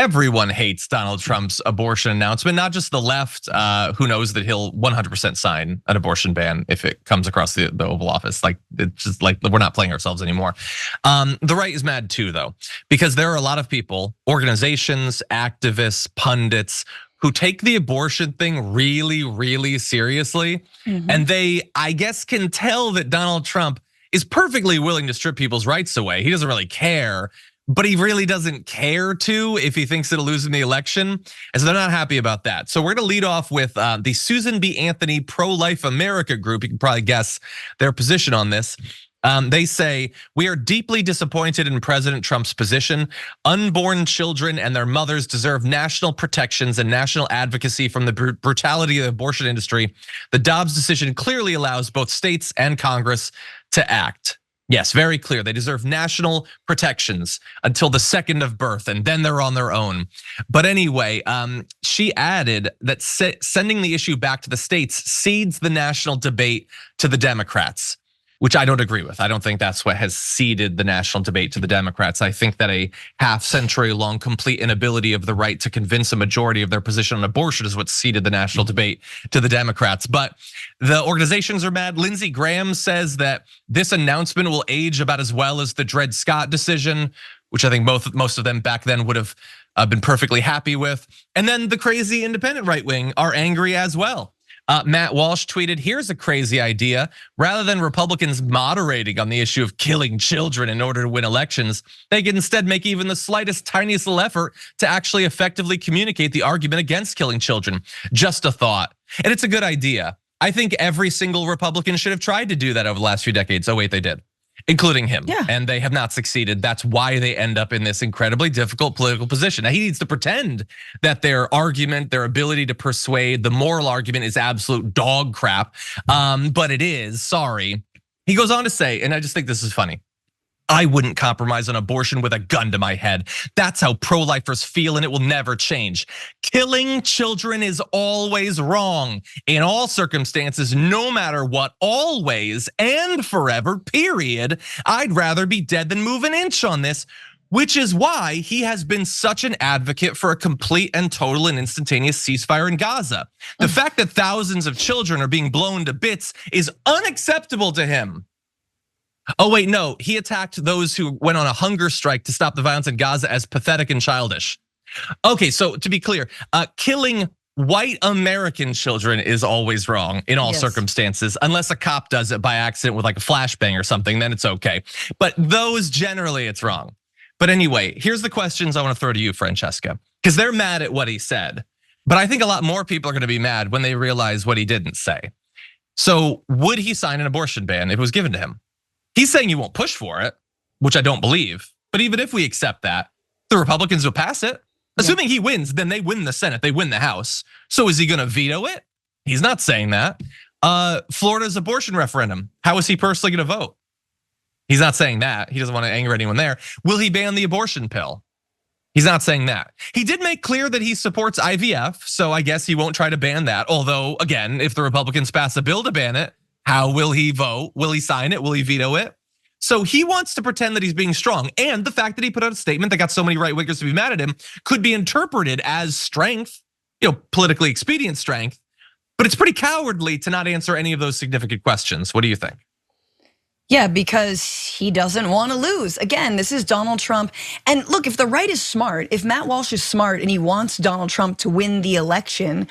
everyone hates Donald Trump's abortion announcement, not just the left, who knows that he'll 100% sign an abortion ban if it comes across the Oval Office. Like, it's just like, we're not playing ourselves anymore. The right is mad too, though, because there are a lot of people, organizations, activists, pundits, who take the abortion thing really, really seriously. And they, I guess, can tell that Donald Trump is perfectly willing to strip people's rights away. He doesn't really care. But he really doesn't care to if he thinks it'll lose in the election. And so they're not happy about that. So we're gonna lead off with the Susan B. Anthony Pro-Life America group. You can probably guess their position on this. They say, we are deeply disappointed in President Trump's position. Unborn children and their mothers deserve national protections and national advocacy from the brutality of the abortion industry. The Dobbs decision clearly allows both states and Congress to act. Yes, very clear. They deserve national protections until the second of birth, and then they're on their own. But anyway, she added that sending the issue back to the states cedes the national debate to the Democrats, which I don't agree with. I don't think that's what has ceded the national debate to the Democrats. I think that a half-century-long complete inability of the right to convince a majority of their position on abortion is what ceded the national debate to the Democrats. But the organizations are mad. Lindsey Graham says that this announcement will age about as well as the Dred Scott decision, which I think most of them back then would have been perfectly happy with. And then the crazy independent right wing are angry as well. Matt Walsh tweeted, here's a crazy idea. Rather than Republicans moderating on the issue of killing children in order to win elections, they can instead make even the slightest, tiniest little effort to actually effectively communicate the argument against killing children. Just a thought. And it's a good idea. I think every single Republican should have tried to do that over the last few decades. Oh wait, they did. Including him, and they have not succeeded. That's why they end up in this incredibly difficult political position. Now he needs to pretend that their argument, their ability to persuade, the moral argument is absolute dog crap, but it is, sorry. He goes on to say, and I just think this is funny, I wouldn't compromise on abortion with a gun to my head. That's how pro-lifers feel, and it will never change. Killing children is always wrong in all circumstances, no matter what, always and forever, period. I'd rather be dead than move an inch on this, which is why he has been such an advocate for a complete and total and instantaneous ceasefire in Gaza. The fact that thousands of children are being blown to bits is unacceptable to him. Oh wait, no, he attacked those who went on a hunger strike to stop the violence in Gaza as pathetic and childish. Okay, so to be clear, killing white American children is always wrong in all circumstances, unless a cop does it by accident with like a flashbang or something, then it's okay. But those generally it's wrong. But anyway, here's the questions I want to throw to you, Francesca, because they're mad at what he said. But I think a lot more people are gonna be mad when they realize what he didn't say. So would he sign an abortion ban if it was given to him? He's saying he won't push for it, which I don't believe. But even if we accept that, the Republicans will pass it. Assuming he wins, then they win the Senate, they win the House. So is he gonna veto it? He's not saying that. Florida's abortion referendum, how is he personally gonna vote? He's not saying that. He doesn't want to anger anyone there. Will he ban the abortion pill? He's not saying that. He did make clear that he supports IVF, so I guess he won't try to ban that. Although, again, if the Republicans pass a bill to ban it, how will he vote? Will he sign it? Will he veto it? So he wants to pretend that he's being strong. And the fact that he put out a statement that got so many right wingers to be mad at him could be interpreted as strength, politically expedient strength. But it's pretty cowardly to not answer any of those significant questions. What do you think? Yeah, because he doesn't want to lose. Again, this is Donald Trump. And look, if the right is smart, if Matt Walsh is smart and he wants Donald Trump to win the election,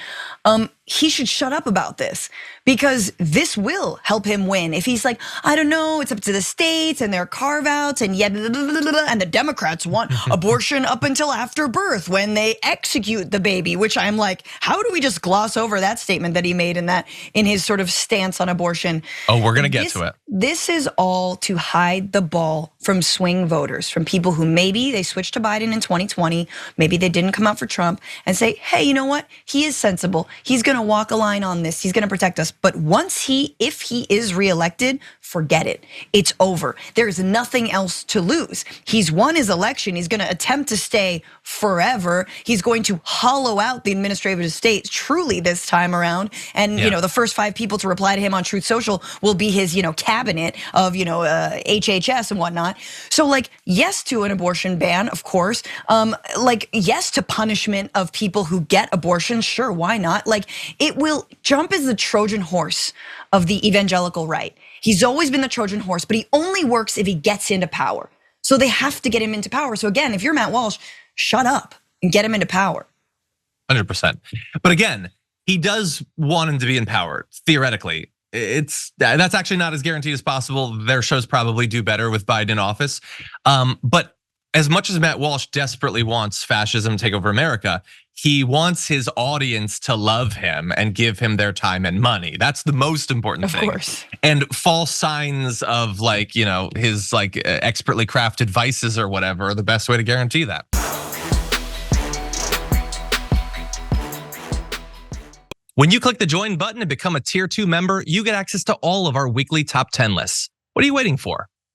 he should shut up about this, because this will help him win. If he's like, I don't know, it's up to the states and their carve outs and yet, and the Democrats want abortion up until after birth when they execute the baby, which I'm like, how do we just gloss over that statement that he made in his sort of stance on abortion? Oh, we're gonna get to it. This is all to hide the ball from swing voters, from people who maybe they switched to Biden in 2020, maybe they didn't come out for Trump, and say, hey, you know what? He is sensible. He's gonna walk a line on this. He's gonna protect us. But if he is reelected, forget it. It's over. There's nothing else to lose. He's won his election. He's gonna attempt to stay forever. He's going to hollow out the administrative estate truly this time around. And the first 5 people to reply to him on Truth Social will be his cabinet of HHS and whatnot. So like, yes to an abortion ban, of course. Like, yes to punishment of people who get abortions. Sure, why not? Like, Trump is the Trojan horse of the evangelical right. He's always been the Trojan horse, but he only works if he gets into power. So they have to get him into power. So again, if you're Matt Walsh, shut up and get him into power. 100%. But again, he does want him to be in power, theoretically. That's actually not as guaranteed as possible. Their shows probably do better with Biden in office. But as much as Matt Walsh desperately wants fascism to take over America, he wants his audience to love him and give him their time and money. That's the most important thing. Of course. And false signs of his expertly crafted vices or whatever are the best way to guarantee that. When you click the join button and become a tier 2 member, you get access to all of our weekly top 10 lists. What are you waiting for?